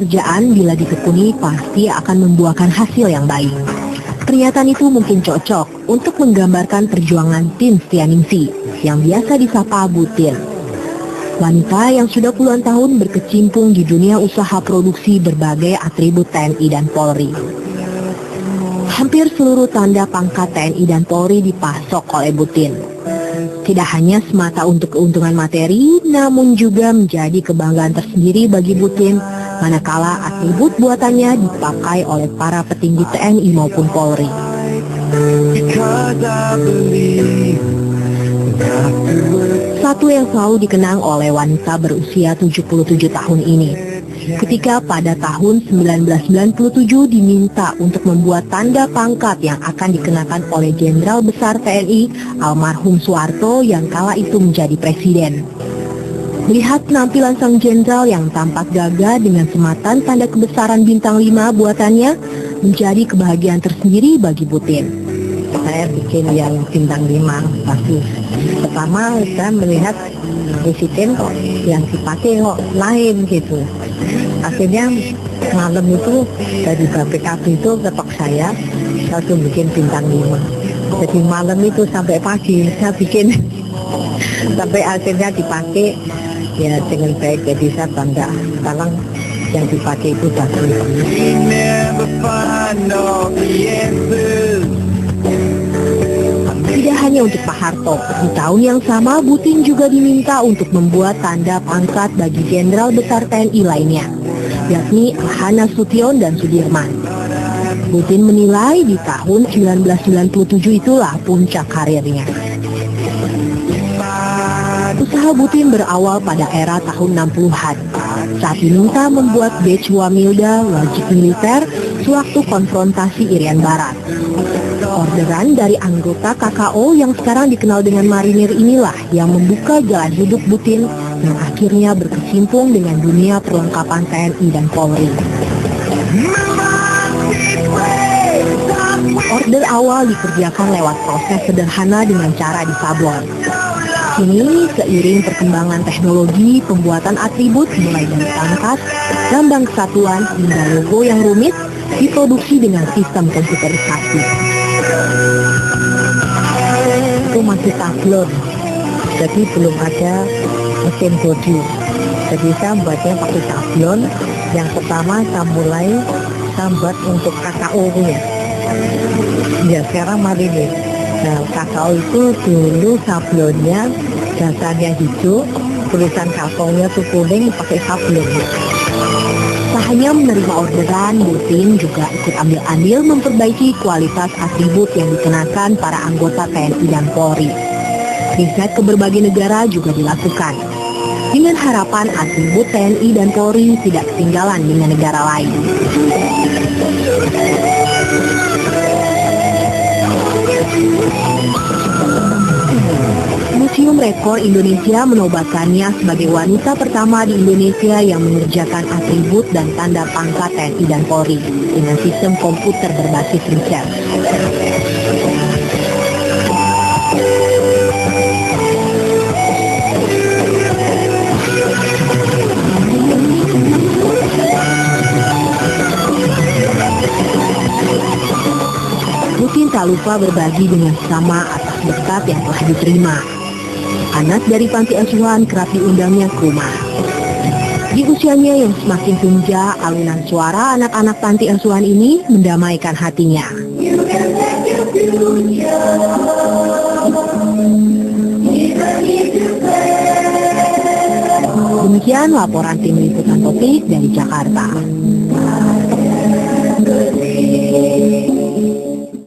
pekerjaan bila ditekuni pasti akan membuahkan hasil yang baik. Pernyataan itu mungkin cocok untuk menggambarkan perjuangan Tin Styaningsih yang biasa disapa Bu Tin. Wanita yang sudah puluhan tahun berkecimpung di dunia usaha produksi berbagai atribut TNI dan Polri. Hampir seluruh tanda pangkat TNI dan Polri dipasok oleh Bu Tin. Tidak hanya semata untuk keuntungan materi, namun juga menjadi kebanggaan tersendiri bagi Bu Tin manakala atribut buatannya dipakai oleh para petinggi TNI maupun Polri. Satu yang selalu dikenang oleh wanita berusia 77 tahun ini, ketika pada tahun 1997 diminta untuk membuat tanda pangkat yang akan dikenakan oleh Jenderal Besar TNI almarhum Soeharto yang kala itu menjadi presiden. Melihat penampilan sang jenderal yang tampak gagah dengan sematan tanda kebesaran bintang 5 buatannya menjadi kebahagiaan tersendiri bagi Bu Tin. Saya bikin yang bintang 5 bagus. Pertama saya melihat presiden kok yang dipakai kok lain gitu. Akhirnya malam itu dari BPKB itu ketok saya langsung bikin bintang 5. Jadi malam itu sampai pagi saya bikin sampai akhirnya dipakai ya dengan baik. Jadi saya bangga sekarang yang dipakai itu bagus. Tidak hanya untuk Pak Harto, di tahun yang sama Bu Tin juga diminta untuk membuat tanda pangkat bagi Jenderal Besar TNI lainnya, yakni Ahana Sution dan Sudirman. Bu Tin menilai di tahun 1997 itulah puncak karirnya. Usaha Bu Tin berawal pada era tahun 60-an, saat diminta membuat badge Wamilda wajib militer sewaktu konfrontasi Irian Barat. Orderan dari anggota KKO yang sekarang dikenal dengan marinir inilah yang membuka jalan hidup Bu Tin yang akhirnya berkecimpung dengan dunia perlengkapan TNI dan Polri. Order awal dikerjakan lewat proses sederhana dengan cara disablon. Kini, seiring perkembangan teknologi, pembuatan atribut mulai dari pangkat, lambang kesatuan hingga logo yang rumit diproduksi dengan sistem komputerisasi. Itu masih sablon, jadi belum ada mesin bodi. Jadi saya buatnya pakai sablon. Yang pertama saya mulai buat untuk KKO punya. Ya sekarang marinir. Nah KKO itu dulu sablonnya dasarnya hijau, tulisan kartonnya tuh kuning pakai sablon. Tak hanya menerima orderan, Bu Tin juga ikut ambil andil memperbaiki kualitas atribut yang dikenakan para anggota TNI dan Polri. Riset ke berbagai negara juga dilakukan, dengan harapan atribut TNI dan Polri tidak ketinggalan dengan negara lain. Museum Rekor Indonesia menobatkannya sebagai wanita pertama di Indonesia yang mengerjakan atribut dan tanda pangkat TNI dan Polri dengan sistem komputer berbasis riset. Bu Tin tak lupa berbagi dengan sesama atas berkat yang telah diterima. Anak dari panti asuhan kerap diundangnya ke rumah. Di usianya yang semakin senja, alunan suara anak-anak panti asuhan ini mendamaikan hatinya. Demikian laporan tim liputan Topik dari Jakarta.